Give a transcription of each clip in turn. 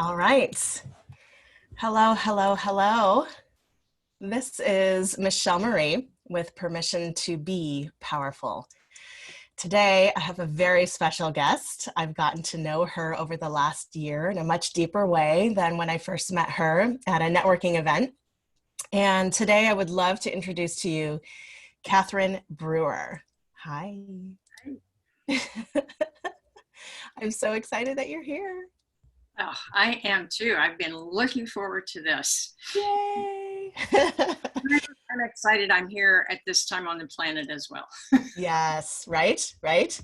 All right. Hello, hello, hello. This is Michelle Marie with Permission to Be Powerful. Today, I have a very special guest. I've gotten to know her over the last year in a much deeper way than when I first met her at a networking event. And today, I would love to introduce to you Kathryn Brewer. Hi. I'm so excited that you're here. Oh, I am too. I've been looking forward to this. Yay! I'm excited I'm here at this time on the planet as well. Yes, right, right.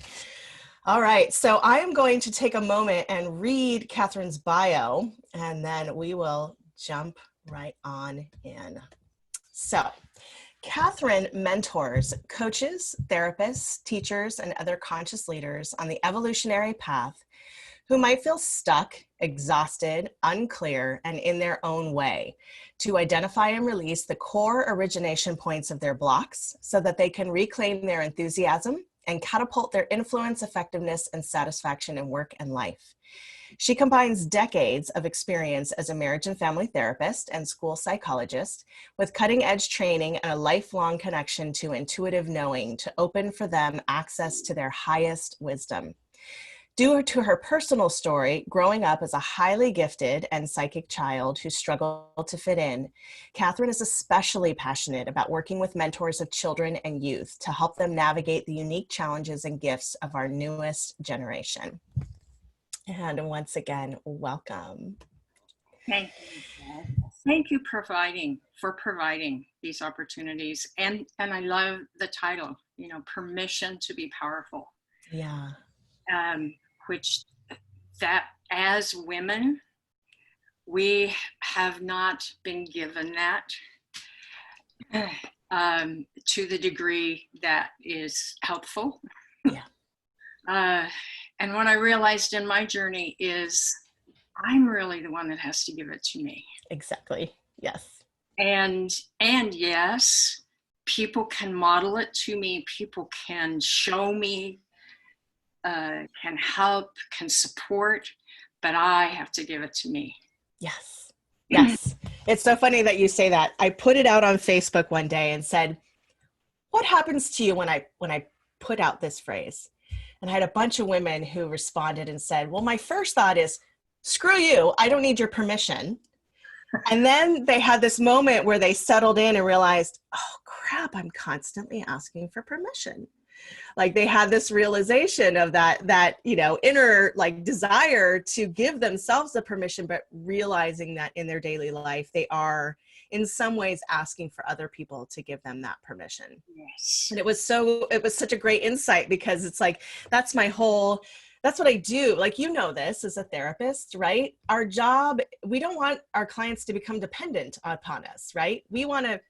All right, so I am going to take a moment and read Kathryn's bio, and then we will jump right on in. So, Kathryn mentors coaches, therapists, teachers, and other conscious leaders on the evolutionary path who might feel stuck, exhausted, unclear, and in their own way, to identify and release the core origination points of their blocks so that they can reclaim their enthusiasm and catapult their influence, effectiveness, and satisfaction in work and life. She combines decades of experience as a marriage and family therapist and school psychologist with cutting-edge training and a lifelong connection to intuitive knowing to open for them access to their highest wisdom. Due to her personal story, growing up as a highly gifted and psychic child who struggled to fit in, Kathryn is especially passionate about working with mentors of children and youth to help them navigate the unique challenges and gifts of our newest generation. And once again, welcome. Thank you, Michelle. Thank you for providing these opportunities. And I love the title, Permission to Be Powerful. Yeah. Which that as women, we have not been given that to the degree that is helpful. Yeah. And what I realized in my journey is I'm really the one that has to give it to me. Exactly. Yes. And yes, people can model it to me. People can show me, can help, can support, but I have to give it to me. Yes. Yes. It's so funny that you say that. I put it out on Facebook one day and said, what happens to you when I put out this phrase? And I had a bunch of women who responded and said, well, my first thought is, screw you, I don't need your permission. And then they had this moment where they settled in and realized, oh crap, I'm constantly asking for permission. Like they had this realization of that inner like desire to give themselves the permission, but realizing that in their daily life, they are in some ways asking for other people to give them that permission. Yes. And it was such a great insight because it's like, that's what I do. Like, this as a therapist, right? Our job, we don't want our clients to become dependent upon us, right? We want to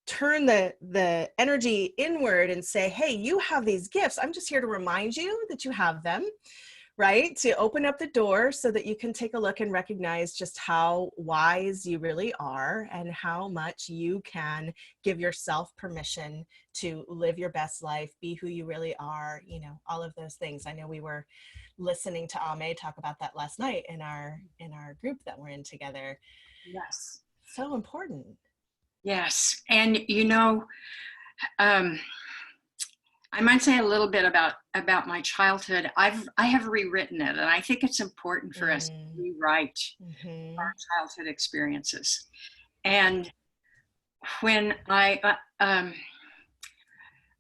turn the energy inward and say, hey, you have these gifts. I'm just here to remind you that you have them, right? To open up the door so that you can take a look and recognize just how wise you really are and how much you can give yourself permission to live your best life, be who you really are, all of those things. I know we were listening to Ame talk about that last night in our group that we're in together. Yes. So important. Yes. And I might say a little bit about my childhood. I have rewritten it, and I think it's important for us to rewrite our childhood experiences. And when I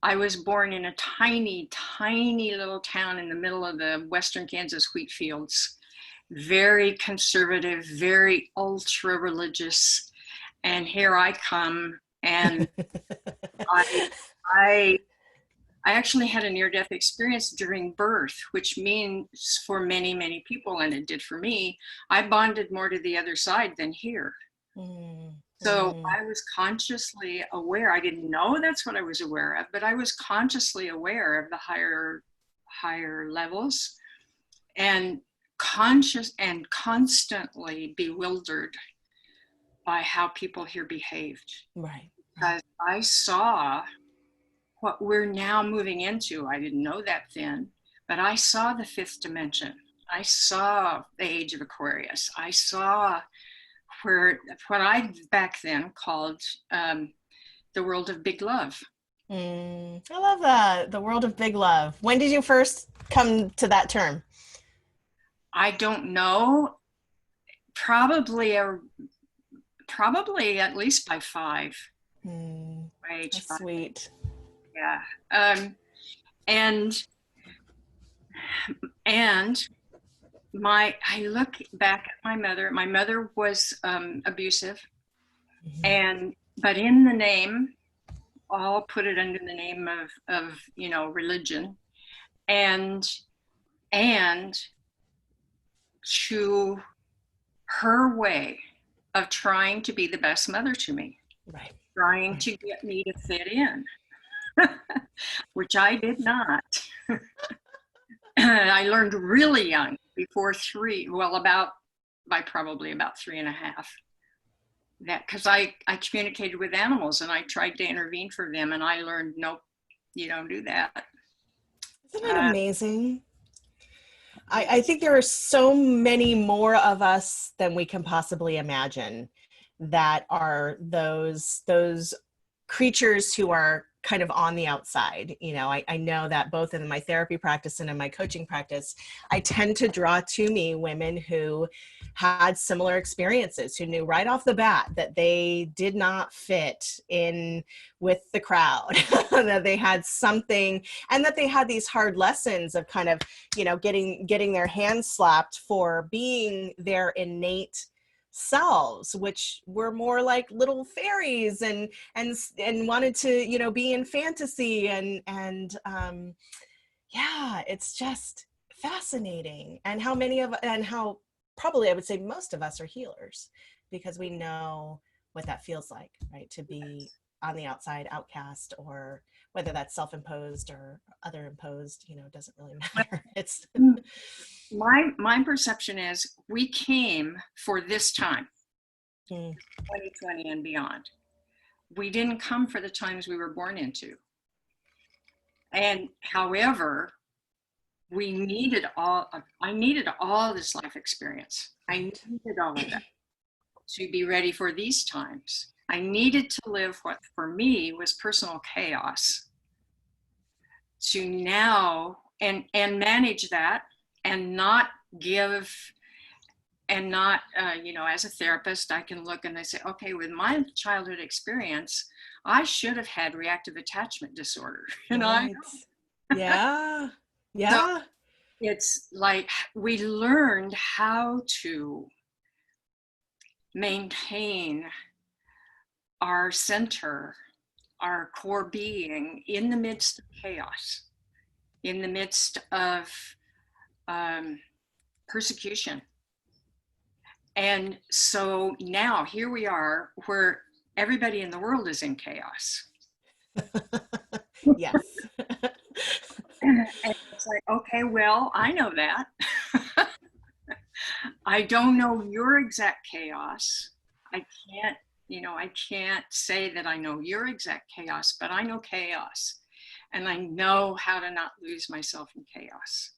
was born in a tiny, tiny little town in the middle of the western Kansas wheat fields, very conservative, very ultra religious. And here I come, and I actually had a near-death experience during birth, which means for many, many people, and it did for me, I bonded more to the other side than here. So I was consciously aware. I didn't know that's what I was aware of, but I was consciously aware of the higher levels, and conscious and constantly bewildered by how people here behaved. Right. Because I saw what we're now moving into. I didn't know that then, but I saw the fifth dimension. I saw the age of Aquarius. I saw where what I back then called the world of big love. I love that. The world of big love. When did you first come to that term? I don't know. Probably probably at least by five. By age That's five. sweet. Yeah. And and I look back at my mother. My mother was abusive, and but in the name, I'll put it under the name of religion, and and to her way of trying to be the best mother to me, Right. trying to get me to fit in, which I did not. I learned really young, before three, well, by probably about 3.5, that because I communicated with animals and I tried to intervene for them, and I learned, nope, you don't do that. Isn't it amazing? I think there are so many more of us than we can possibly imagine that are those creatures who are kind of on the outside. I know that both in my therapy practice and in my coaching practice, I tend to draw to me women who had similar experiences, who knew right off the bat that they did not fit in with the crowd, that they had something, and that they had these hard lessons of kind of, getting their hands slapped for being their innate selves, which were more like little fairies and wanted to be in fantasy and yeah, it's just fascinating. And how probably I would say most of us are healers because we know what that feels like, right? To be on the outside, outcast, or whether that's self-imposed or other imposed, doesn't really matter. It's My perception is we came for this time, 2020 and beyond. We didn't come for the times we were born into. And however, I needed all this life experience. I needed all of that to be ready for these times. I needed to live what for me was personal chaos to now and manage that and not give and not as a therapist I can look and I say, okay, with my childhood experience I should have had reactive attachment disorder. right. Yeah. So Yeah. it's like we learned how to maintain our center, our core being in the midst of chaos, in the midst of persecution. And so now here we are where everybody in the world is in chaos. Yes. And it's like, okay, well, I know that. I don't know your exact chaos. I can't say that I know your exact chaos, but I know chaos. And I know how to not lose myself in chaos.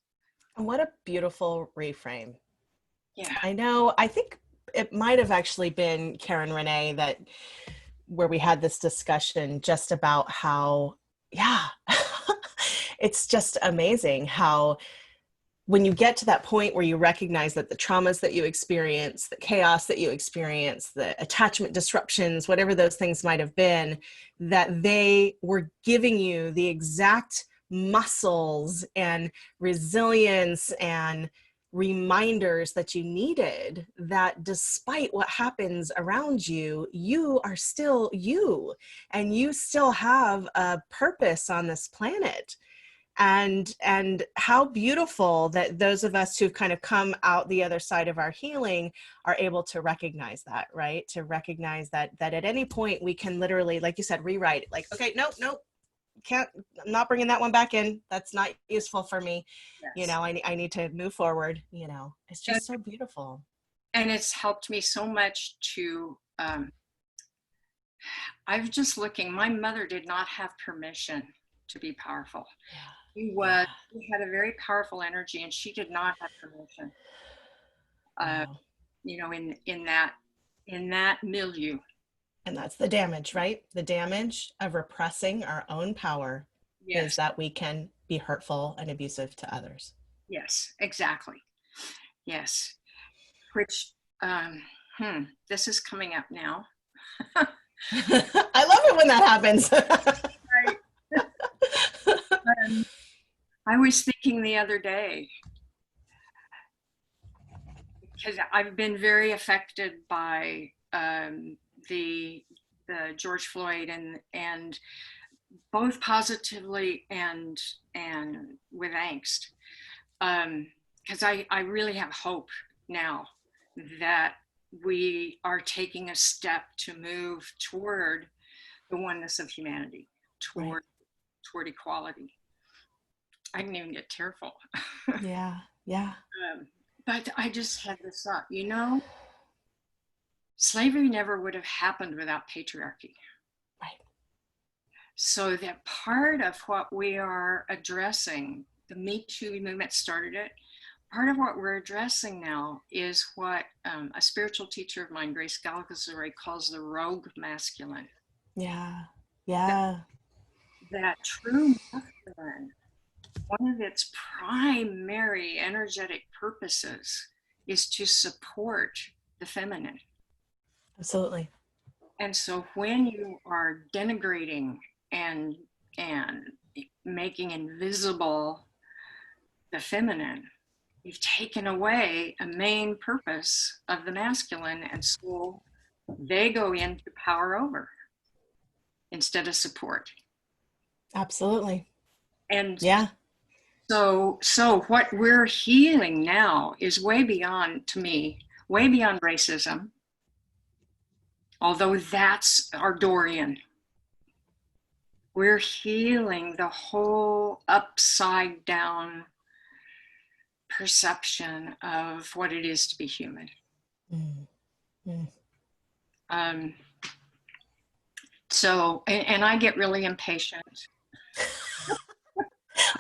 And what a beautiful reframe. Yeah. I think it might have actually been Karen Renee where we had this discussion just about how, yeah, it's just amazing how when you get to that point where you recognize that the traumas that you experience, the chaos that you experience, the attachment disruptions, whatever those things might have been, that they were giving you the exact muscles and resilience and reminders that you needed, that despite what happens around you, you are still you, and you still have a purpose on this planet. And how beautiful that those of us who've kind of come out the other side of our healing are able to recognize that, right? To recognize that at any point we can literally, like you said, rewrite it. Like, okay, nope, I'm not bringing that one back in. That's not useful for me. Yes. I need to move forward. It's just so beautiful. And it's helped me so much to, I was just looking, my mother did not have permission to be powerful. She had a very powerful energy, and she did not have permission, Wow. you know, in that milieu. And that's the damage, right? The damage of repressing our own power is Yes, that we can be hurtful and abusive to others. yes, exactly. Yes, which, this is coming up now. I love it when that happens. Right. I was thinking the other day, because I've been very affected by the George Floyd, and both positively and with angst, because I really have hope now that we are taking a step to move toward the oneness of humanity, Right. toward equality. I didn't even get tearful. Yeah. Yeah. But I just had this thought, you know, slavery never would have happened without patriarchy. Right. So that part of what we are addressing, the Me Too movement started it. Part of what we're addressing now is what a spiritual teacher of mine, Grace Galgazuri, calls the rogue masculine. Yeah. That, Yeah. that true masculine, one of its primary energetic purposes is to support the feminine. Absolutely. And so when you are denigrating and making invisible the feminine, you've taken away a main purpose of the masculine, and so they go into power over instead of support. Absolutely. And Yeah. so what we're healing now is way beyond, to me, way beyond racism, although that's our Dorian. We're healing the whole upside down perception of what it is to be human. Mm. Mm. So, and I get really impatient.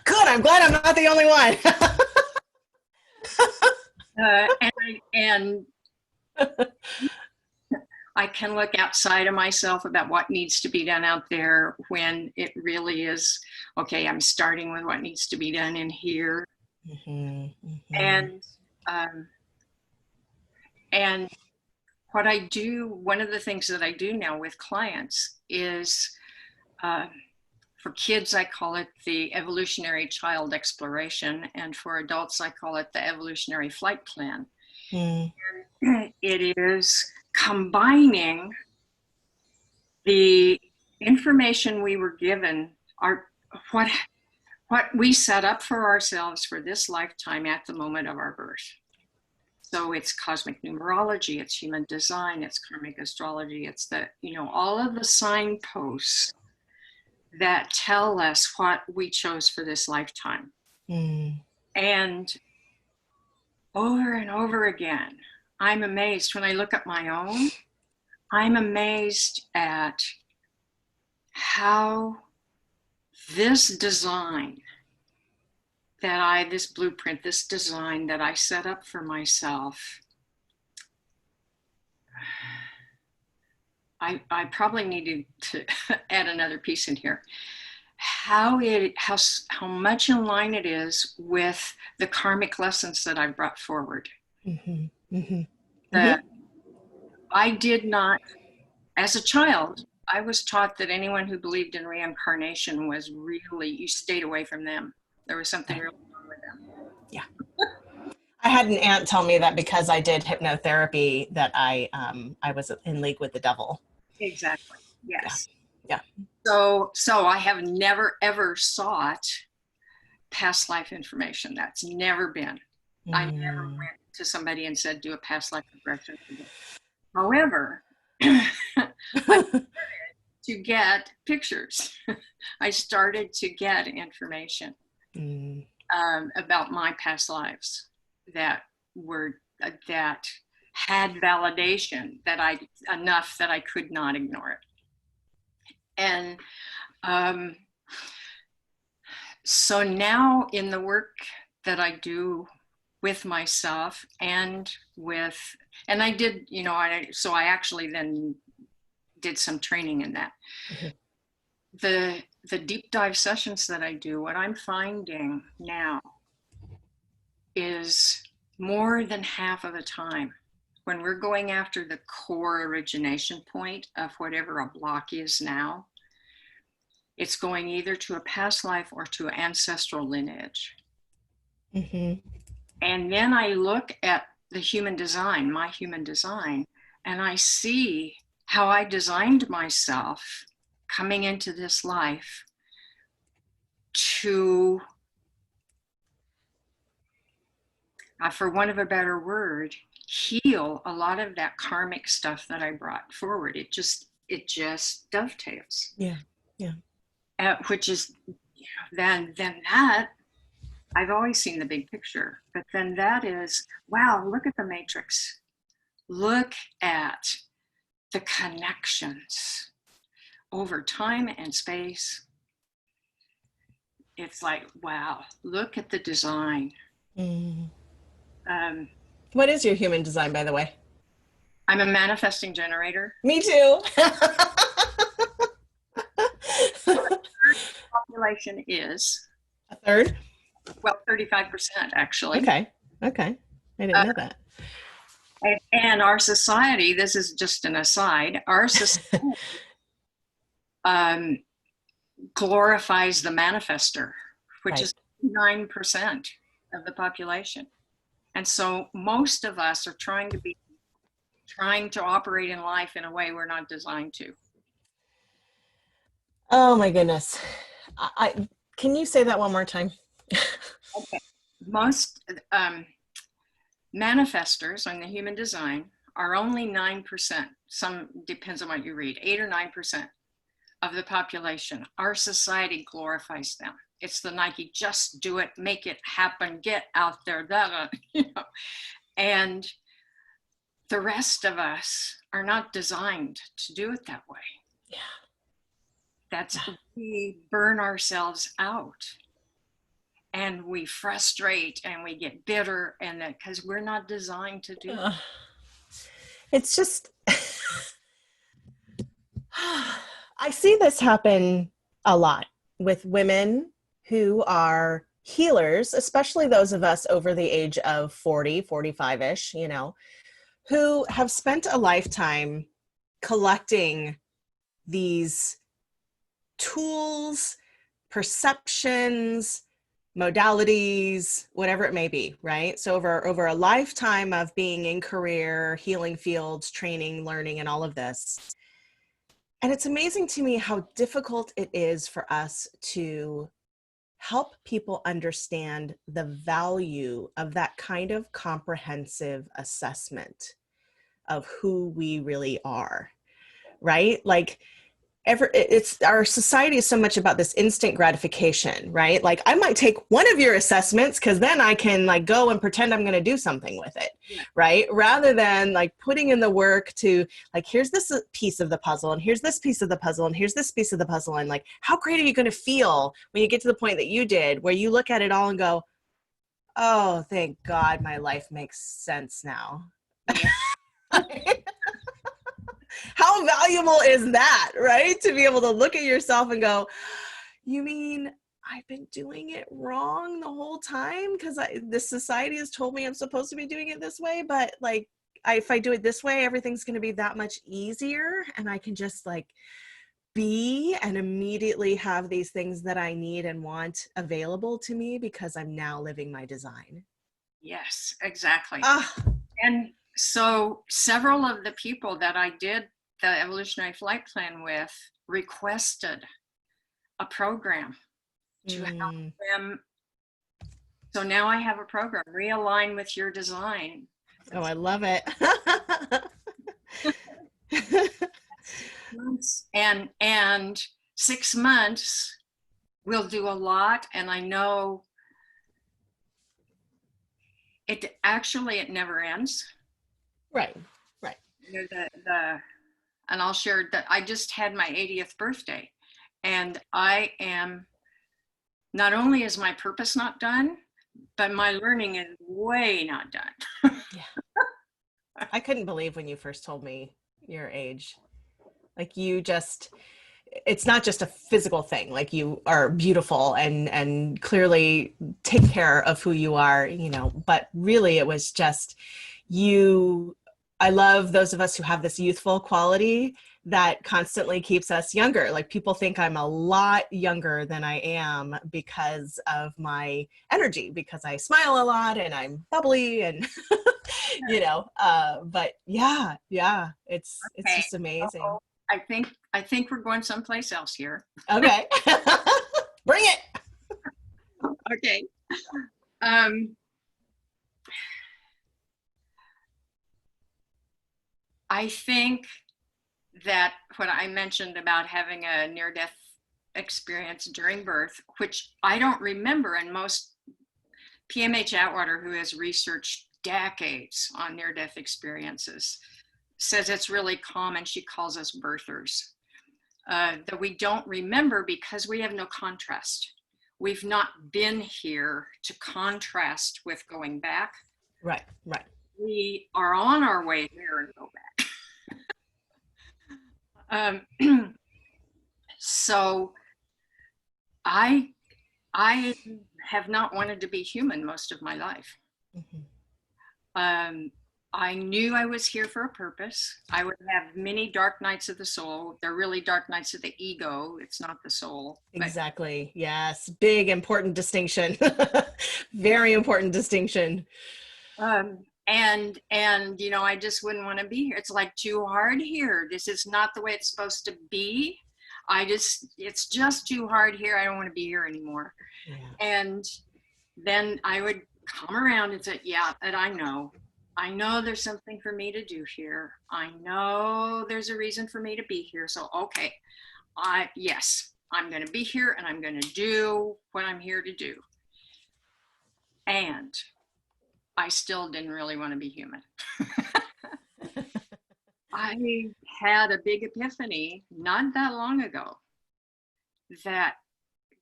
Good. I'm glad I'm not the only one. And I can look outside of myself about what needs to be done out there when it really is, okay, I'm starting with what needs to be done in here. Mm-hmm. Mm-hmm. And what I do, one of the things that I do now with clients is, for kids, I call it the evolutionary child exploration. And for adults, I call it the evolutionary flight plan. Mm. It is combining the information we were given, what we set up for ourselves for this lifetime at the moment of our birth. So it's cosmic numerology, it's human design, it's karmic astrology, it's all of the signposts that tell us what we chose for this lifetime. Mm. And over again, I'm amazed when I look at my own, I'm amazed at how this design this blueprint, this design that I set up for myself, I probably needed to add another piece in here. How much in line it is with the karmic lessons that I brought forward. Mm-hmm. Mm-hmm. That I did not, as a child, I was taught that anyone who believed in reincarnation was really, you stayed away from them. There was something really wrong with them. Yeah. I had an aunt tell me that because I did hypnotherapy that I was in league with the devil. Exactly. Yes. Yeah. So I have never ever sought past life information. That's never been. I never went to somebody and said, do a past life regression. However, I started to get pictures. I started to get information about my past lives that had validation enough that I could not ignore it. And So now in the work that I do with myself and I did, so I actually then did some training in that. Mm-hmm. The deep dive sessions that I do, what I'm finding now is more than half of the time when we're going after the core origination point of whatever a block is now, it's going either to a past life or to ancestral lineage. Mm-hmm. And then I look at the human design, my human design, and I see how I designed myself coming into this life to, for want of a better word, heal a lot of that karmic stuff that I brought forward. It just dovetails. Yeah. Yeah. Which is, then that, I've always seen the big picture, but then that is, wow, look at the matrix. Look at the connections over time and space. It's like, wow, look at the design. Mm. What is your human design, by the way? I'm a manifesting generator. Me too. Population is A third? well 35% actually. Okay. Okay. I didn't know that. And our society, this is just an aside, our society glorifies the manifester, which is 9% of the population. And so most of us are trying to operate in life in a way we're not designed to. Oh my goodness. Can you say that one more time? Okay. Most manifestors on the human design are only 9%. Some depends on what you read, 8 or 9% of the population. Our society glorifies them. It's the Nike, just do it, make it happen, get out there, and the rest of us are not designed to do it that way. Yeah. We burn ourselves out and we frustrate and we get bitter, and that because we're not designed to do it. It's just, I see this happen a lot with women who are healers, especially those of us over the age of 40, 45-ish, who have spent a lifetime collecting these tools, perceptions, modalities, whatever it may be, right? So over a lifetime of being in career, healing fields, training, learning, and all of this. And it's amazing to me how difficult it is for us to help people understand the value of that kind of comprehensive assessment of who we really are, right? Like, it's our society is so much about this instant gratification, right? Like, I might take one of your assessments because then I can like go and pretend I'm going to do something with it, right? Rather than like putting in the work to like, here's this piece of the puzzle, and here's this piece of the puzzle, and here's this piece of the puzzle, and like, how great are you going to feel when you get to the point that you did, where you look at it all and go, oh, thank God, my life makes sense now. How valuable is that, right? To be able to look at yourself and go, you mean I've been doing it wrong the whole time because this society has told me I'm supposed to be doing it this way, but like if I do it this way, everything's going to be that much easier, and I can just like be and immediately have these things that I need and want available to me because I'm now living my design. Yes, exactly. And so several of the people that I did the evolutionary flight plan with requested a program to help them. So now I have a program, Realign with Your Design. Oh, I love it. and 6 months we'll do a lot, and I know it never ends. Right. And I'll share that I just had my 80th birthday, and I am not only is my purpose not done, but my learning is way not done. Yeah. I couldn't believe when you first told me your age. Like you just, it's not just a physical thing. Like you are beautiful and clearly take care of who you are, you know, but really it was just you. I love those of us who have this youthful quality that constantly keeps us younger. Like people think I'm a lot younger than I am because of my energy, because I smile a lot and I'm bubbly and you know, but yeah, it's Okay. just amazing. I think we're going someplace else here. Okay. Bring it. Okay. Um, I think that what I mentioned about having a near-death experience during birth, which I don't remember, and most PMH Atwater, who has researched decades on near-death experiences, says it's really common. She calls us birthers. That we don't remember because we have no contrast. We've not been here to contrast with going back. Right, right. We are on our way there and go back. So I have not wanted to be human most of my life. Mm-hmm. I knew I was here for a purpose. I would have many dark nights of the soul. They're really dark nights of the ego. It's not the soul. Exactly. Yes. Big, important distinction. Very important distinction. And you know, I just wouldn't want to be here. It's like too hard here. This is not the way it's supposed to be. It's just too hard here. I don't want to be here anymore. Yeah. And then I would come around and say, yeah, and I know there's something for me to do here. I know there's a reason for me to be here. So, okay, yes, I'm going to be here and I'm going to do what I'm here to do. And I still didn't really want to be human. I had a big epiphany not that long ago that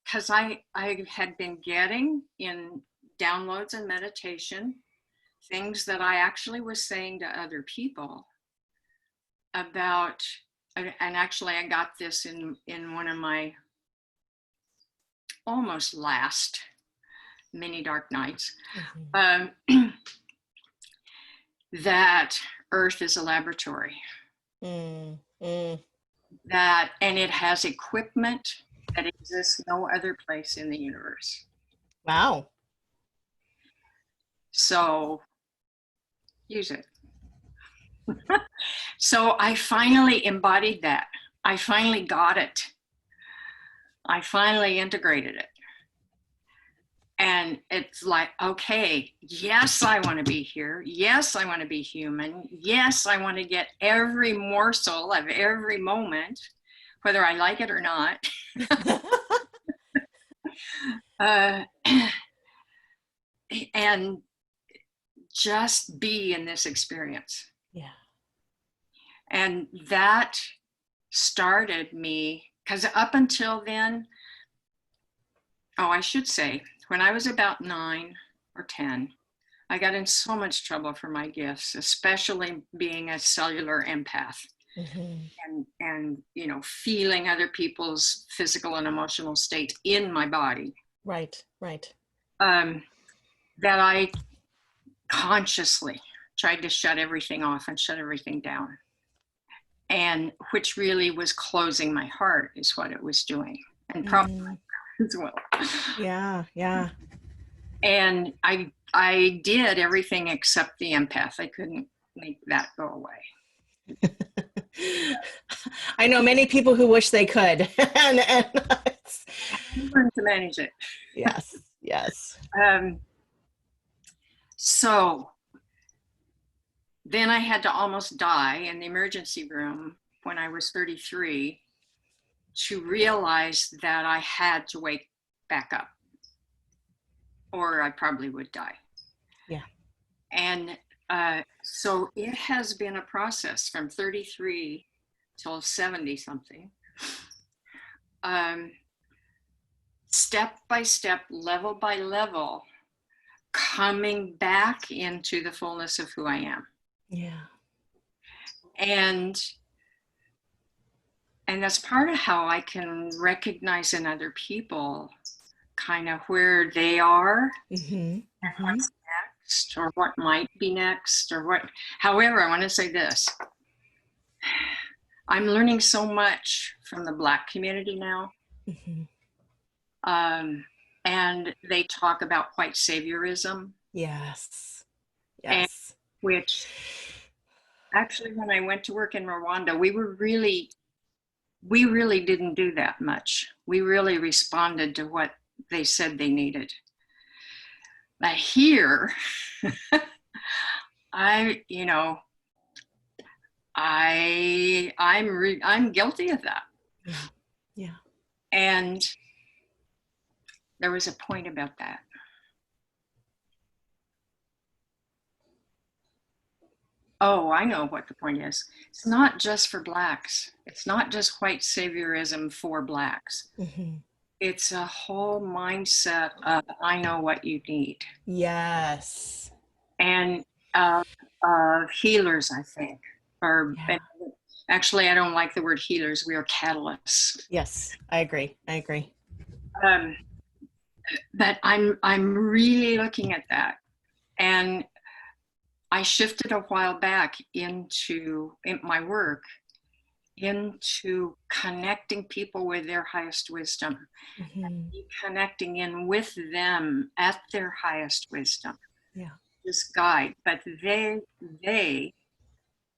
because I had been getting in downloads and meditation things that I actually was saying to other people about, and actually I got this in one of my almost last many dark nights, that Earth is a laboratory. That, and it has equipment that exists no other place in the universe. Wow. So use it. So I finally embodied that. I finally got it. I finally integrated it. And it's like, okay, yes, I want to be here. Yes, I want to be human. Yes, I want to get every morsel of every moment, whether I like it or not. And just be in this experience. Yeah. And that started me, because up until then, I should say, when I was about 9 or 10, I got in so much trouble for my gifts, especially being a cellular empath. And you know, feeling other people's physical and emotional state in my body. Right. That I consciously tried to shut everything off and shut everything down. And which really was closing my heart is what it was doing. And probably as well. Yeah. And I did everything except the empath. I couldn't make that go away. I know many people who wish they could. and learn to manage it. Yes. So then I had to almost die in the emergency room when I was 33 to realize that I had to wake back up or I probably would die. Yeah. And so it has been a process from 33 till 70 something. step by step, level by level, coming back into the fullness of who I am. Yeah. And that's part of how I can recognize in other people kind of where they are and what's next, or what might be next, or what. However, I want to say this. I'm learning so much from the Black community now. And they talk about white saviorism. Yes. And Yes. which actually, when I went to work in Rwanda, we really didn't do that much. We really responded to what they said they needed. But here, I'm guilty of that. Yeah. Yeah. And there was a point about that. Oh, I know what the point is. It's not just for Blacks. It's not just white saviorism for Blacks. It's a whole mindset of, I know what you need. Yes. And healers, I think, or actually, I don't like the word healers. We are catalysts. Yes, I agree. I agree. But I'm really looking at that, and I shifted a while back in my work into connecting people with their highest wisdom, connecting in with them at their highest wisdom. Yeah. This guide, but they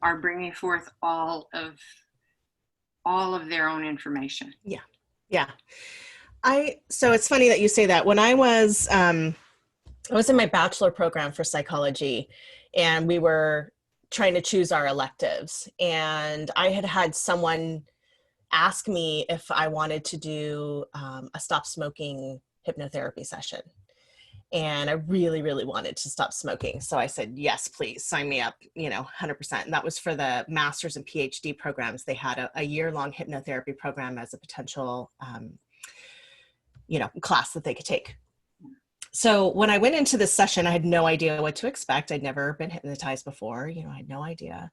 are bringing forth all of their own information. Yeah. Yeah. So it's funny that you say that. When I was in my bachelor program for psychology, and we were trying to choose our electives, and I had someone ask me if I wanted to do a stop smoking hypnotherapy session. And I really, really wanted to stop smoking. So I said, yes, please sign me up, 100%. And that was for the master's and PhD programs. They had a year-long hypnotherapy program as a potential, class that they could take. So when I went into this session, I had no idea what to expect. I'd never been hypnotized before. I had no idea.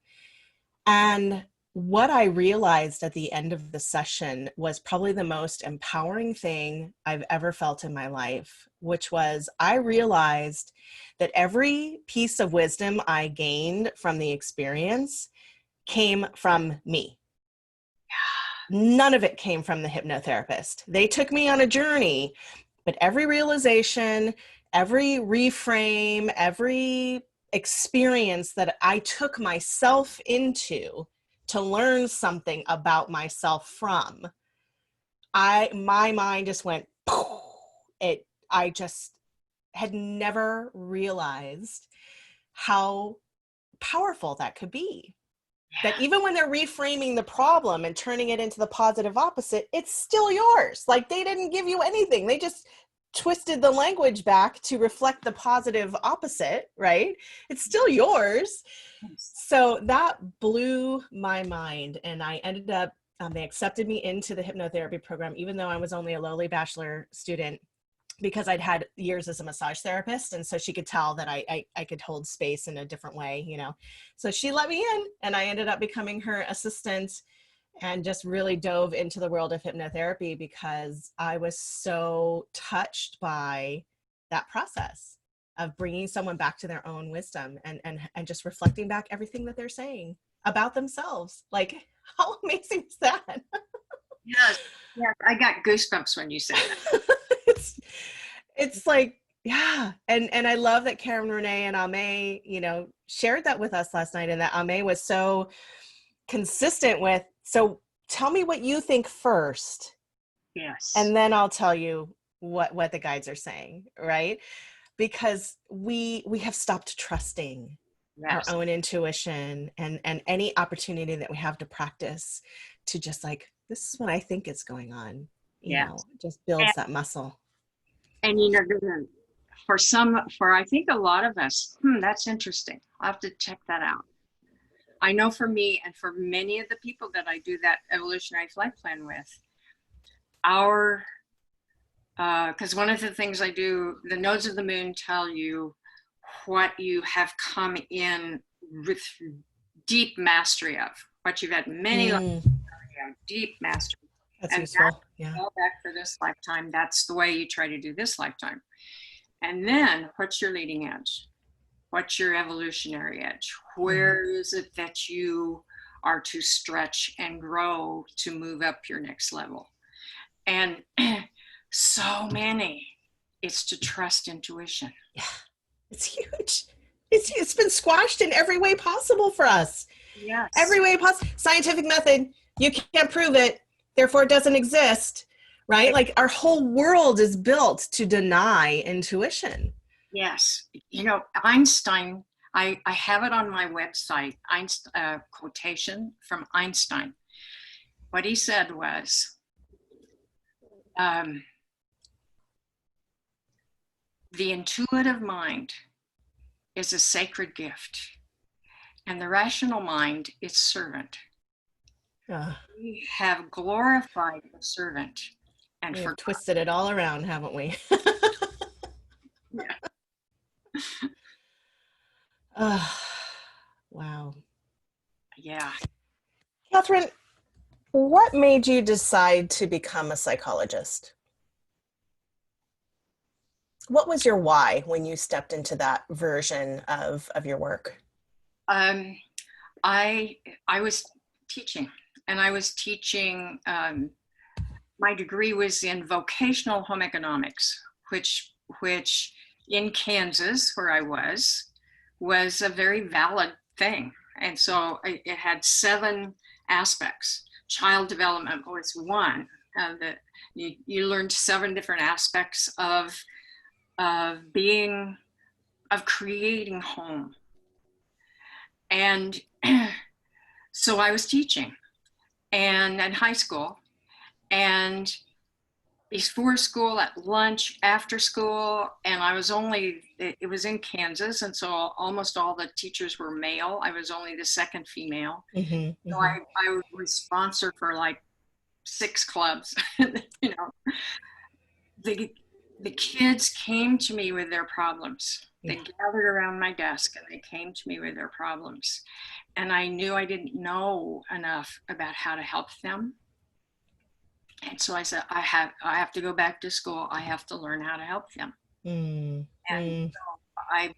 And what I realized at the end of the session was probably the most empowering thing I've ever felt in my life, which was I realized that every piece of wisdom I gained from the experience came from me. None of it came from the hypnotherapist. They took me on a journey, but every realization, every reframe, every experience that I took myself into to learn something about myself from, my mind just went, I just had never realized how powerful that could be. That even when they're reframing the problem and turning it into the positive opposite, it's still yours. Like they didn't give you anything. They just twisted the language back to reflect the positive opposite, right? It's still yours. So that blew my mind. And I ended up, they accepted me into the hypnotherapy program, even though I was only a lowly bachelor student, because I'd had years as a massage therapist. And so she could tell that I could hold space in a different way, So she let me in, and I ended up becoming her assistant and just really dove into the world of hypnotherapy because I was so touched by that process of bringing someone back to their own wisdom and just reflecting back everything that they're saying about themselves. Like, how amazing is that? Yes, I got goosebumps when you said that. it's like, yeah. And I love that Karen, Renee, and Ame, shared that with us last night, and that Ame was so consistent with, so tell me what you think first. Yes. And then I'll tell you what the guides are saying, right? Because we have stopped trusting our own intuition and any opportunity that we have to practice to just like, this is what I think is going on, just builds that muscle. And for I think a lot of us, that's interesting. I'll have to check that out. I know for me and for many of the people that I do that evolutionary flight plan with, our Because one of the things I do, the nodes of the moon tell you what you have come in with deep mastery of, what you've had many lifetimes of deep mastery. That's And that's useful. Yeah. all back for this lifetime. That's the way you try to do this lifetime. And then what's your leading edge? What's your evolutionary edge? Where is it that you are to stretch and grow to move up your next level? And so many, it's to trust intuition. Yeah, it's huge. It's been squashed in every way possible for us. Yes. Every way possible. Scientific method, you can't prove it, therefore it doesn't exist, right? Like our whole world is built to deny intuition. Yes. You know, Einstein, I have it on my website, quotation from Einstein. What he said was, the intuitive mind is a sacred gift, and the rational mind is servant. We have glorified the servant and we have twisted it all around, haven't we? Yeah. Wow. Yeah. Kathryn, what made you decide to become a psychologist? What was your why when you stepped into that version of your work? I was teaching, and I was teaching. My degree was in vocational home economics, which in Kansas, where I was a very valid thing. And so it had 7 aspects. Child development was one. You learned 7 different aspects of creating home. And so I was teaching and in high school, and before school, at lunch, after school, and it was in Kansas, and so almost all the teachers were male. I was only the second female. So I was sponsor for like 6 clubs. You know, the kids came to me with their problems. They gathered around my desk and they came to me with their problems. And I knew I didn't know enough about how to help them. And so I said, I have to go back to school. I have to learn how to help them. And so I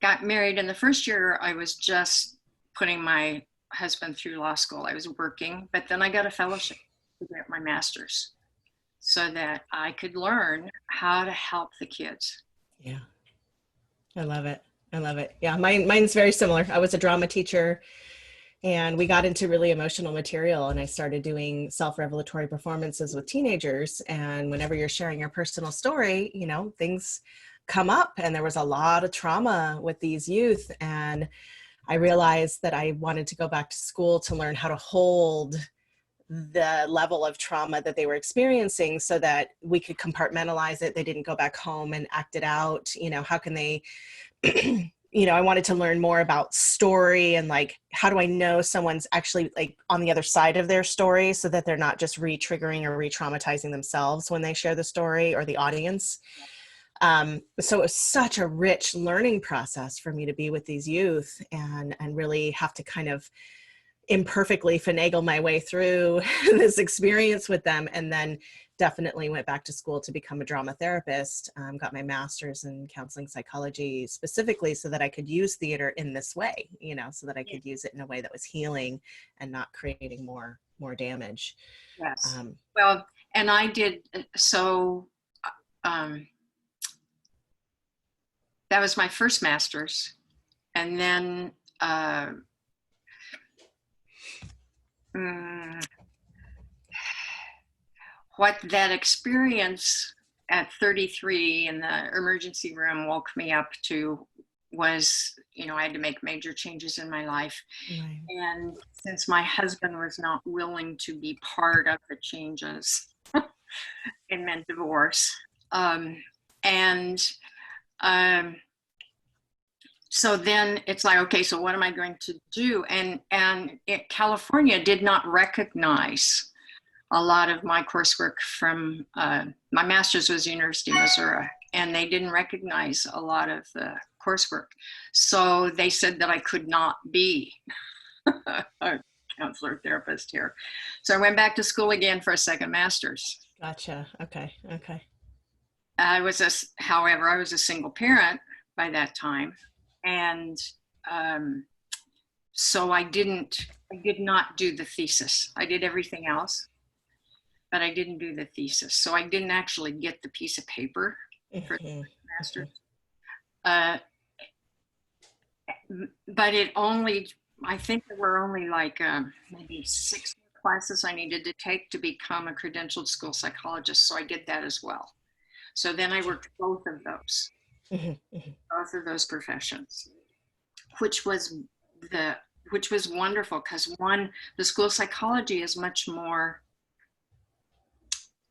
got married. In the first year, I was just putting my husband through law school. I was working, but then I got a fellowship to get my master's so that I could learn how to help the kids. Yeah. I love it. I love it. Yeah, mine's very similar. I was a drama teacher, and we got into really emotional material, and I started doing self-revelatory performances with teenagers. And whenever you're sharing your personal story, you know, things come up, and there was a lot of trauma with these youth. And I realized that I wanted to go back to school to learn how to hold the level of trauma that they were experiencing so that we could compartmentalize it. They didn't go back home and act it out. You know, how can they, you know, I wanted to learn more about story and like, how do I know someone's actually like on the other side of their story so that they're not just re-triggering or re-traumatizing themselves when they share the story or the audience. So it was such a rich learning process for me to be with these youth and really have to kind of imperfectly finagle my way through this experience with them. And then definitely went back to school to become a drama therapist, got my master's in counseling psychology specifically so that I could use theater in this way, you know, so that I could use it in a way that was healing and not creating more damage. Yes. Well, and I did, so that was my first master's. And then what that experience at 33 in the emergency room woke me up to was, you know, I had to make major changes in my life. Right. And since my husband was not willing to be part of the changes, it meant divorce. So then it's like, okay, so what am I going to do? And California did not recognize a lot of my coursework from my master's was University of Missouri, and they didn't recognize a lot of the coursework. So they said that I could not be a counselor therapist here. So I went back to school again for a second master's. Gotcha. Okay. Okay. However, I was a single parent by that time. And so I did not do the thesis. I did everything else, but I didn't do the thesis. So I didn't actually get the piece of paper for the master's. But I think there were only like maybe 6 classes I needed to take to become a credentialed school psychologist. So I did that as well. So then I worked both of those professions, which was wonderful, because the school psychology is much more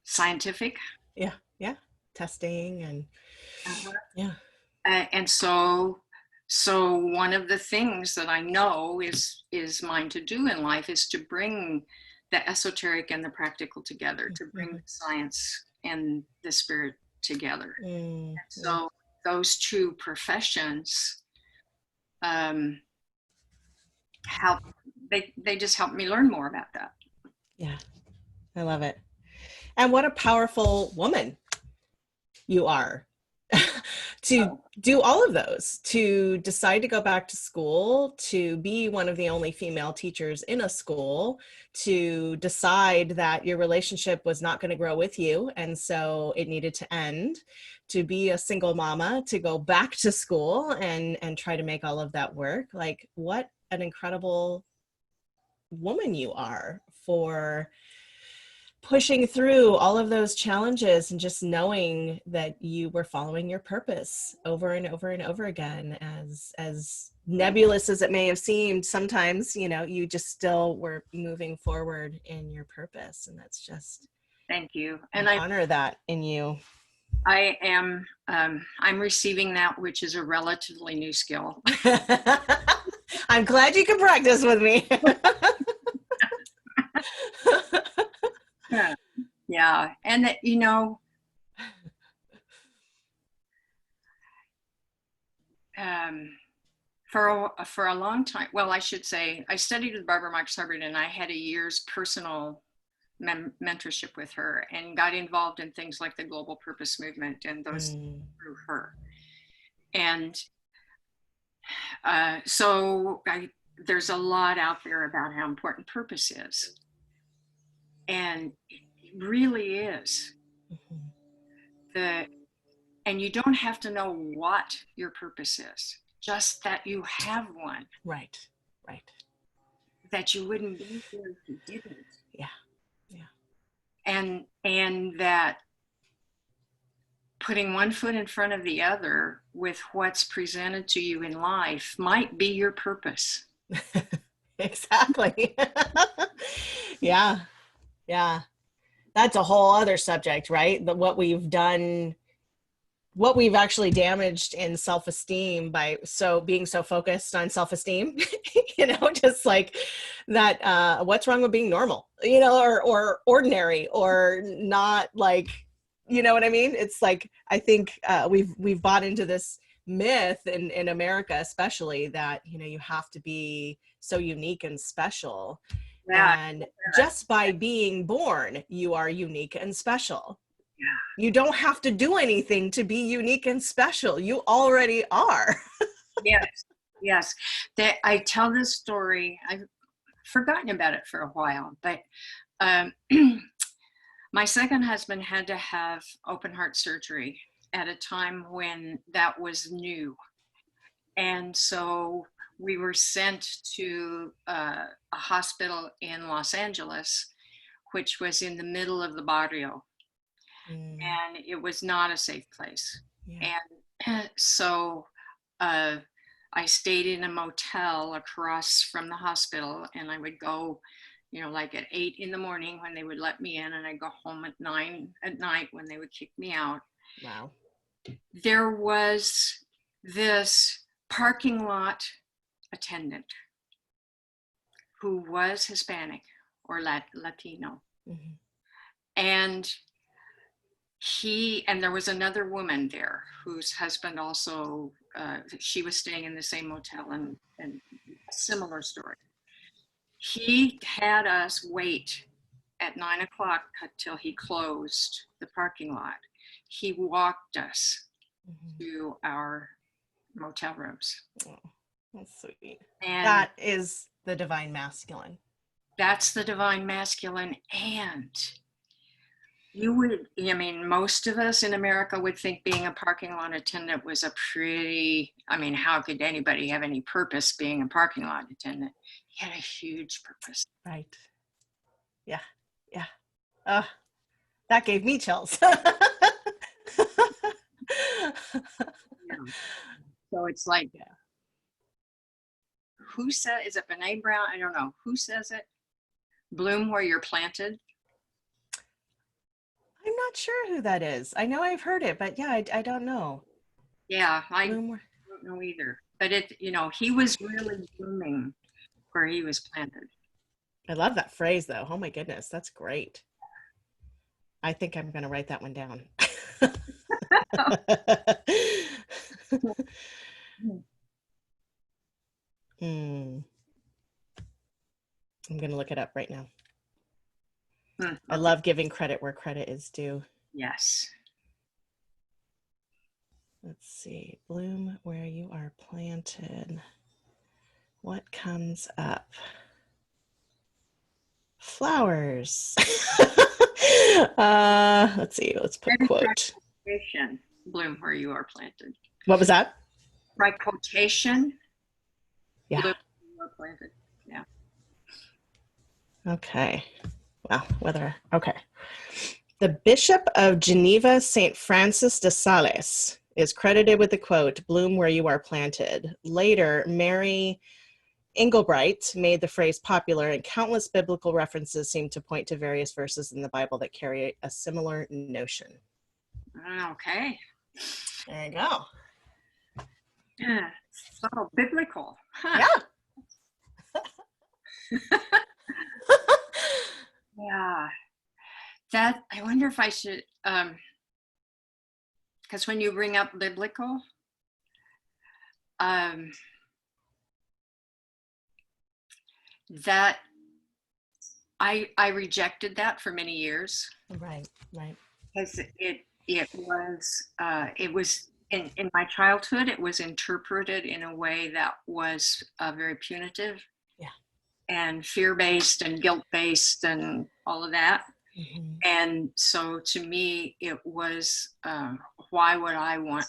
scientific. Yeah. Yeah. Testing and yeah. And so one of the things that I know is mine to do in life is to bring the esoteric and the practical together, to bring the science and the spirit together. And so those two professions they just helped me learn more about that. Yeah, I love it. And what a powerful woman you are to do all of those, to decide to go back to school, to be one of the only female teachers in a school, to decide that your relationship was not going to grow with you, and so it needed to end, to be a single mama, to go back to school and try to make all of that work. Like, what an incredible woman you are for pushing through all of those challenges and just knowing that you were following your purpose over and over and over again. As nebulous as it may have seemed sometimes, you just still were moving forward in your purpose. And that's just, thank you. And I honor that in you. I am, I'm receiving that, which is a relatively new skill. I'm glad you can practice with me. Yeah. And that, for a long time, well, I should say, I studied with Barbara Marx Hubbard, and I had a year's personal mentorship with her, and got involved in things like the global purpose movement and those through her. And so there's a lot out there about how important purpose is. And it really is. And you don't have to know what your purpose is, just that you have one. Right. That you wouldn't be here if you didn't. Yeah. And that putting one foot in front of the other with what's presented to you in life might be your purpose. Exactly. Yeah. That's a whole other subject, right? What we've done, what we've actually damaged in self-esteem by being so focused on self-esteem, just like that, what's wrong with being normal, or ordinary, or not, like, you know what I mean? It's like, I think we've bought into this myth in America, especially, that, you have to be so unique and special. Yeah. And just by being born, you are unique and special. Yeah. You don't have to do anything to be unique and special. You already are. Yes. I tell this story. I've forgotten about it for a while, but my second husband had to have open heart surgery at a time when that was new. And so we were sent to a hospital in Los Angeles, which was in the middle of the barrio. And it was not a safe place. Yeah. And so I stayed in a motel across from the hospital, and I would go, like at 8 in the morning when they would let me in, and I'd go home at 9 at night when they would kick me out. Wow. There was this parking lot attendant who was Hispanic or Latino. And there was another woman there whose husband also, she was staying in the same motel, and a similar story. He had us wait at 9 o'clock till he closed the parking lot. He walked us to our motel rooms. Oh, that's sweet. And that is the divine masculine. That's the divine masculine. And most of us in America would think being a parking lot attendant was a pretty, how could anybody have any purpose being a parking lot attendant? He had a huge purpose. Right. Yeah. Yeah. That gave me chills. Yeah. So it's like, who said, is it Brene Brown? I don't know. Who says it? Bloom where you're planted. I'm not sure who that is. I know I've heard it, but yeah, I don't know. Yeah, I don't know either. But he was really blooming where he was planted. I love that phrase though. Oh my goodness, that's great. I think I'm going to write that one down. I'm going to look it up right now. Okay. I love giving credit where credit is due. Yes. Let's see. Bloom where you are planted. What comes up? Flowers. Let's see. Let's put quote. Bloom where you are planted. What was that? Right quotation. Yeah. Bloom where you are planted. Yeah. Okay. Well, okay. The Bishop of Geneva, St. Francis de Sales, is credited with the quote, "Bloom where you are planted." Later, Mary Englebright made the phrase popular, and countless biblical references seem to point to various verses in the Bible that carry a similar notion. Okay. There you go. Yeah. So biblical. Huh. Yeah. Yeah. That, I wonder if I should, because when you bring up biblical, that I rejected that for many years. Right. Because it was in my childhood, it was interpreted in a way that was very punitive. Yeah. And fear-based and guilt-based and all of that. Mm-hmm. And so to me, it was, why would I want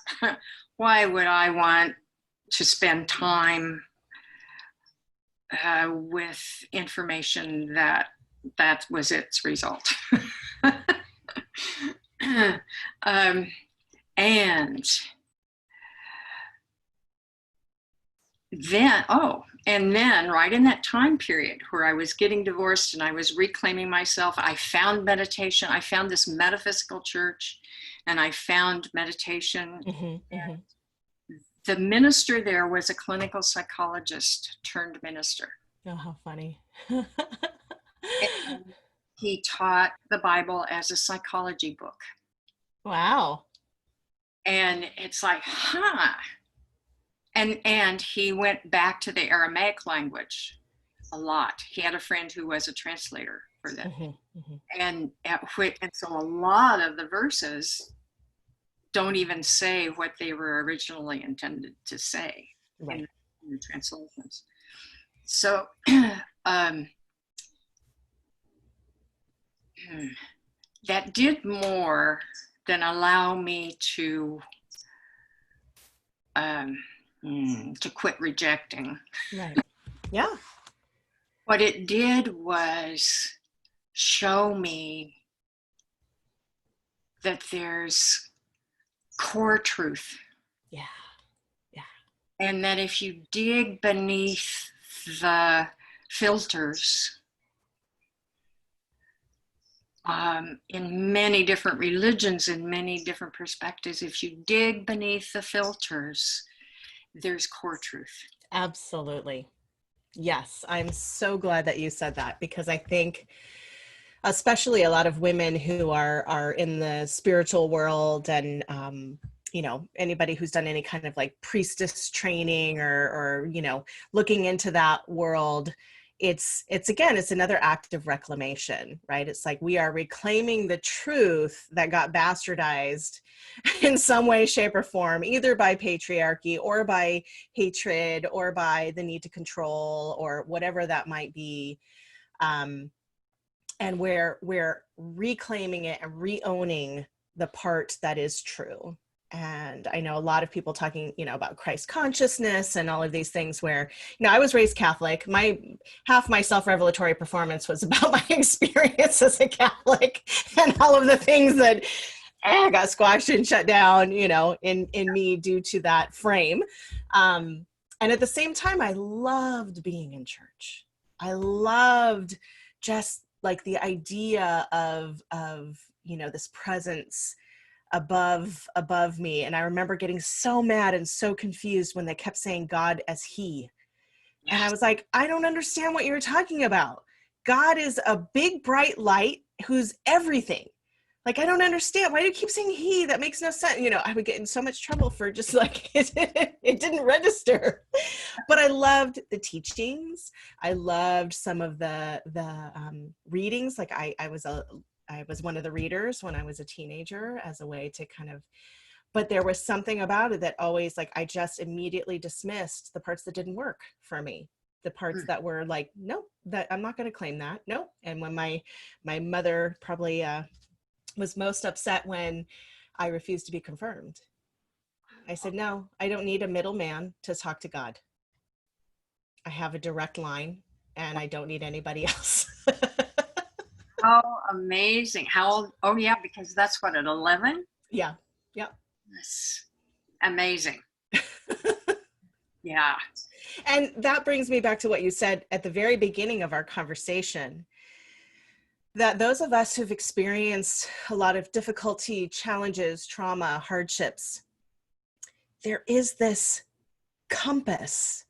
to spend time with information that was its result? And then right in that time period where I was getting divorced and I was reclaiming myself, I found meditation. I found this metaphysical church, and I found meditation. Mm-hmm, and the minister there was a clinical psychologist turned minister. Oh, how funny. And he taught the Bible as a psychology book. Wow. And it's like, And he went back to the Aramaic language a lot. He had a friend who was a translator for that. Mm-hmm, mm-hmm. And so a lot of the verses don't even say what they were originally intended to say. Right. in the translations. So that did more than allow me to quit rejecting. Right. Yeah. What it did was show me that there's core truth. Yeah. Yeah. And that if you dig beneath the filters, in many different religions, in many different perspectives, if you dig beneath the filters, there's core truth. Absolutely. Yes. I'm so glad that you said that, because I think especially a lot of women who are in the spiritual world, and you know, anybody who's done any kind of like priestess training or you know, looking into that world, it's again, it's another act of reclamation, right? It's like we are reclaiming the truth that got bastardized in some way, shape, or form, either by patriarchy or by hatred or by the need to control or whatever that might be. And we're reclaiming it and re-owning the part that is true. And I know a lot of people talking, you know, about Christ consciousness and all of these things where, you know, I was raised Catholic. Half my self-revelatory performance was about my experience as a Catholic and all of the things that got squashed and shut down, you know, in me due to that frame. And at the same time, I loved being in church. I loved just like the idea of, you know, this presence above me. And I remember getting so mad and so confused when they kept saying God as he. And I was like, I don't understand what you're talking about. God is a big, bright light who's everything. Like, I don't understand. Why do you keep saying he? That makes no sense. You know, I would get in so much trouble for just like, it didn't register. But I loved the teachings. I loved some of the readings. Like I was one of the readers when I was a teenager as a way to kind of, but there was something about it that always, like, I just immediately dismissed the parts that didn't work for me. The parts that were like, nope, that I'm not going to claim that. Nope. And when my mother probably, was most upset when I refused to be confirmed. I said, no, I don't need a middleman to talk to God. I have a direct line and I don't need anybody else. How amazing. How old? Oh yeah, because that's what, at 11? Yeah. Yeah. That's amazing. Yeah. And that brings me back to what you said at the very beginning of our conversation, that those of us who've experienced a lot of difficulty, challenges, trauma, hardships, there is this compass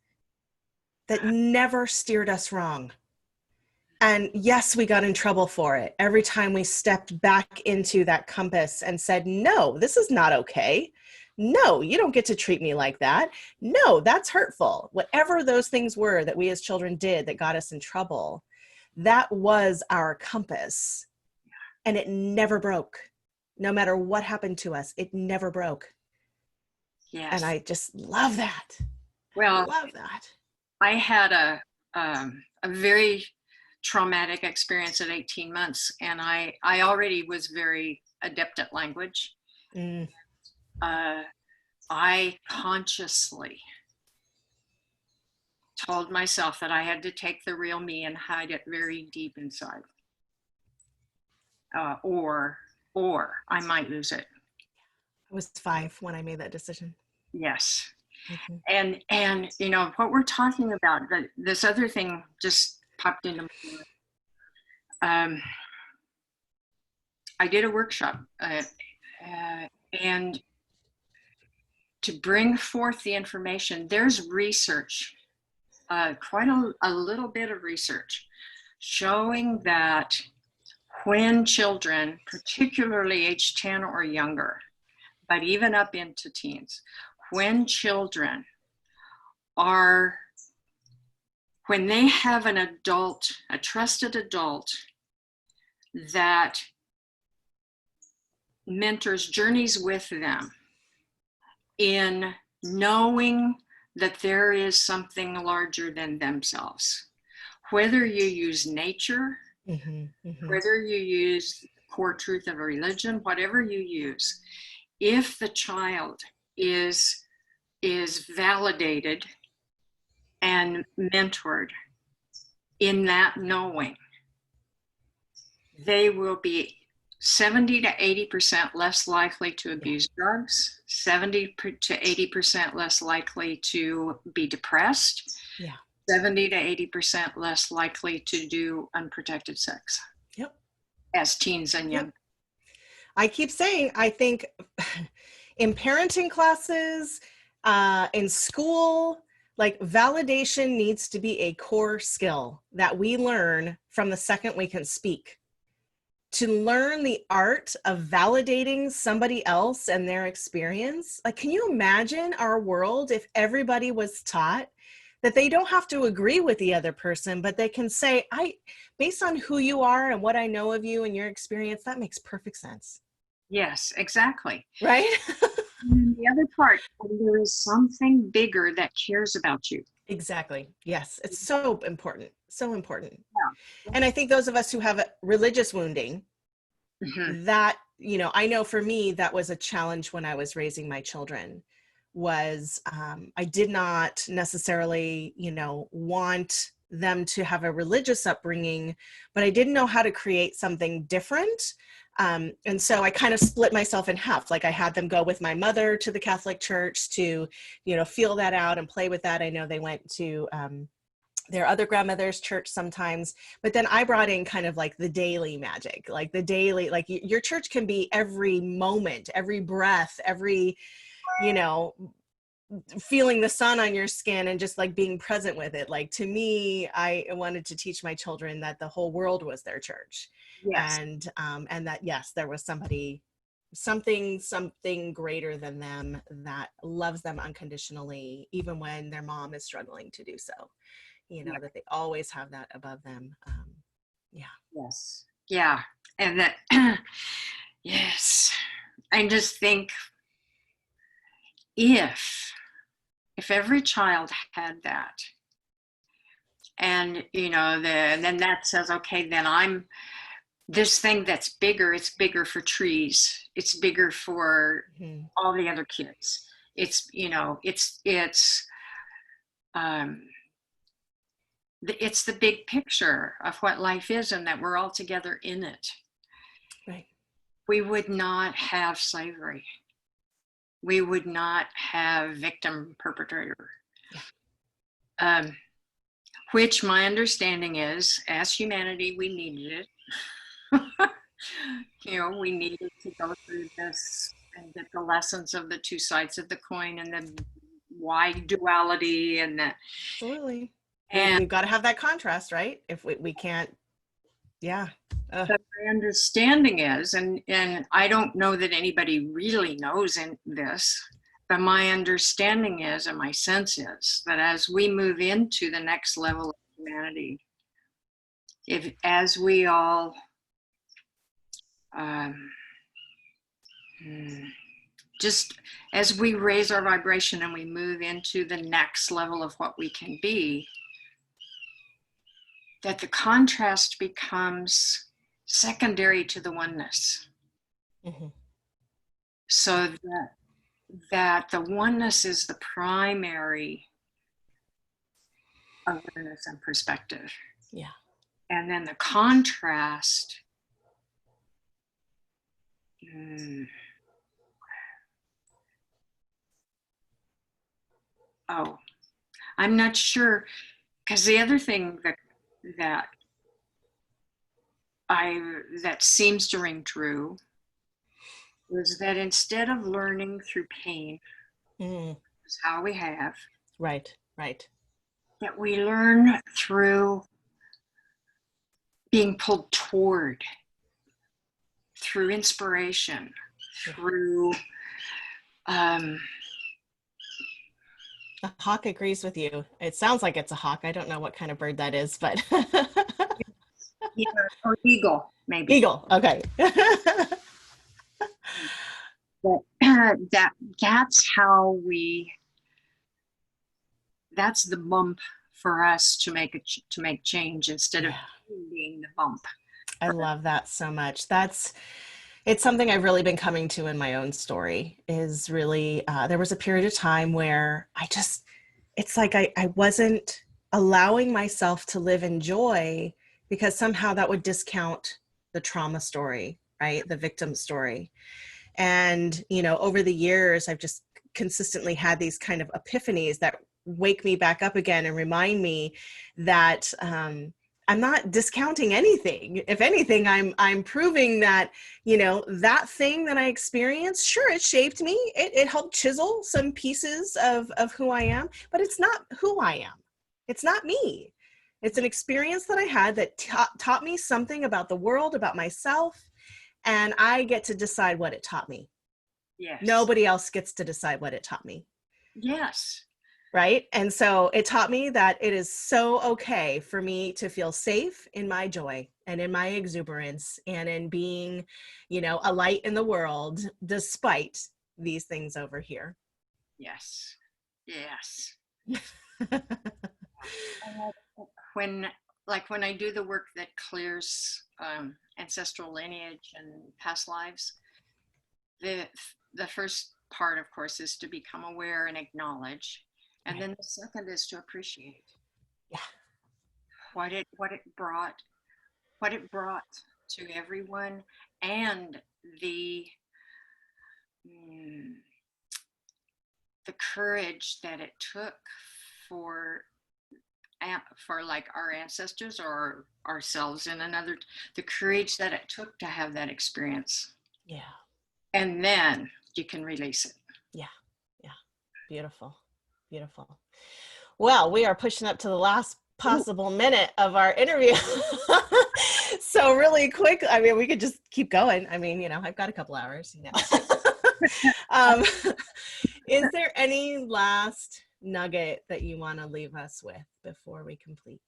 that never steered us wrong. And yes, we got in trouble for it every time we stepped back into that compass and said, no, this is not okay. No, you don't get to treat me like that. No, that's hurtful. Whatever those things were that we as children did that got us in trouble, that was our compass. And it never broke. No matter what happened to us, it never broke. Yes. And I just love that. Well, love that. I had a very traumatic experience at 18 months, and I already was very adept at language. I consciously told myself that I had to take the real me and hide it very deep inside, or I might lose it. I was 5 when I made that decision. Yes. Mm-hmm. And you know what we're talking about, this other thing just popped into my mind. I did a workshop and to bring forth the information, there's research, quite a little bit of research showing that when children, particularly age 10 or younger, but even up into teens, when children when they have an adult, a trusted adult that mentors, journeys with them in knowing that there is something larger than themselves, whether you use nature, whether you use the core truth of a religion, whatever you use, if the child is validated and mentored in that knowing, they will be 70 to 80% less likely to abuse drugs, 70 to 80% less likely to be depressed, 70 to 80% less likely to do unprotected sex. Yep. As teens and young. Yep. I keep saying, I think in parenting classes, in school, like, validation needs to be a core skill that we learn from the second we can speak. to learn the art of validating somebody else and their experience. Like, can you imagine our world if everybody was taught that they don't have to agree with the other person, but they can say, based on who you are and what I know of you and your experience, that makes perfect sense. Yes, exactly. Right? And the other part, there is something bigger that cares about you. Exactly. Yes. It's so important. So important. Yeah. And I think those of us who have religious wounding, that, you know, I know for me, that was a challenge when I was raising my children, was I did not necessarily, you know, want them to have a religious upbringing, but I didn't know how to create something different. And so I kind of split myself in half. Like, I had them go with my mother to the Catholic Church to, you know, feel that out and play with that. I know they went to their other grandmother's church sometimes, but then I brought in kind of like the daily magic, like the daily, like your church can be every moment, every breath, every, you know, feeling the sun on your skin and just like being present with it. Like, to me, I wanted to teach my children that the whole world was their church. Yes. And that, yes, there was something greater than them that loves them unconditionally, even when their mom is struggling to do so. You know, that they always have that above them. Yeah. Yes. Yeah. And that, yes. I just think if every child had that, and, you know, then that says, okay, then I'm this thing that's bigger, it's bigger for trees. It's bigger for all the other kids. It's, you know, it's the big picture of what life is and that we're all together in it. Right. We would not have slavery. We would not have victim perpetrator. Yeah. Which my understanding is, as humanity, we needed it. You know, we needed to go through this and get the lessons of the two sides of the coin and the wide duality and that. Absolutely. We've got to have that contrast, right? If we can't, yeah. But my understanding is, and I don't know that anybody really knows in this, but my understanding is, and my sense is, that as we move into the next level of humanity, as we all just as we raise our vibration and we move into the next level of what we can be, that the contrast becomes secondary to the oneness. So that the oneness is the primary awareness and perspective. Yeah. And then the contrast, I'm not sure, because the other thing that seems to ring true is that instead of learning through pain, is how we have. Right. That we learn through being pulled toward, through inspiration, through a hawk agrees with you. It sounds like it's a hawk. I don't know what kind of bird that is, but yeah, or eagle, maybe. Eagle. Okay. But that's the bump for us to make change instead of being the bump. I love that so much. It's something I've really been coming to in my own story, is really, there was a period of time where it's like I wasn't allowing myself to live in joy, because somehow that would discount the trauma story, right? The victim story. And, you know, over the years, I've just consistently had these kind of epiphanies that wake me back up again and remind me that I'm not discounting anything. If anything, I'm proving that, you know, that thing that I experienced, sure, it shaped me. It helped chisel some pieces of who I am, but it's not who I am. It's not me. It's an experience that I had that taught me something about the world, about myself, and I get to decide what it taught me. Yes. Nobody else gets to decide what it taught me. Yes. Right? And so it taught me that it is so okay for me to feel safe in my joy and in my exuberance and in being, you know, a light in the world despite these things over here. Yes. Yes. when when I do the work that clears ancestral lineage and past lives, the first part, of course, is to become aware and acknowledge, and then the second is to appreciate. Yeah. What it brought to everyone, and the courage that it took for like our ancestors or ourselves in another, the courage that it took to have that experience. Yeah. And then you can release it. Yeah. Yeah. Beautiful. Beautiful. Well, we are pushing up to the last possible minute of our interview. So really quick, I mean, we could just keep going. I mean, you know, I've got a couple hours, you know. Is there any last nugget that you want to leave us with before we complete?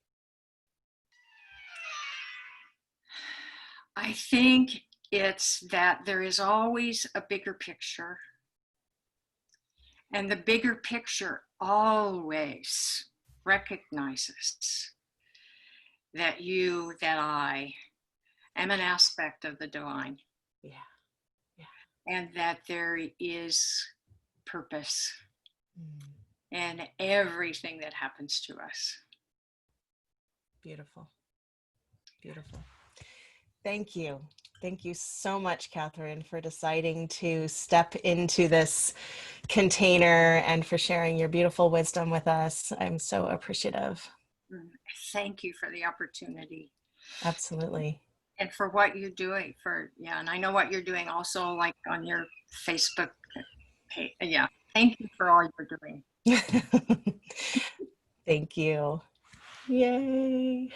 I think it's that there is always a bigger picture. And the bigger picture always recognizes that I am an aspect of the divine. Yeah. Yeah. And that there is purpose in everything that happens to us. Beautiful. Beautiful. Thank you. Thank you so much, Kathryn, for deciding to step into this container and for sharing your beautiful wisdom with us. I'm so appreciative. Thank you for the opportunity. Absolutely. And for what you're doing and I know what you're doing also, like on your Facebook page. Yeah. Thank you for all you're doing. Thank you. Yay.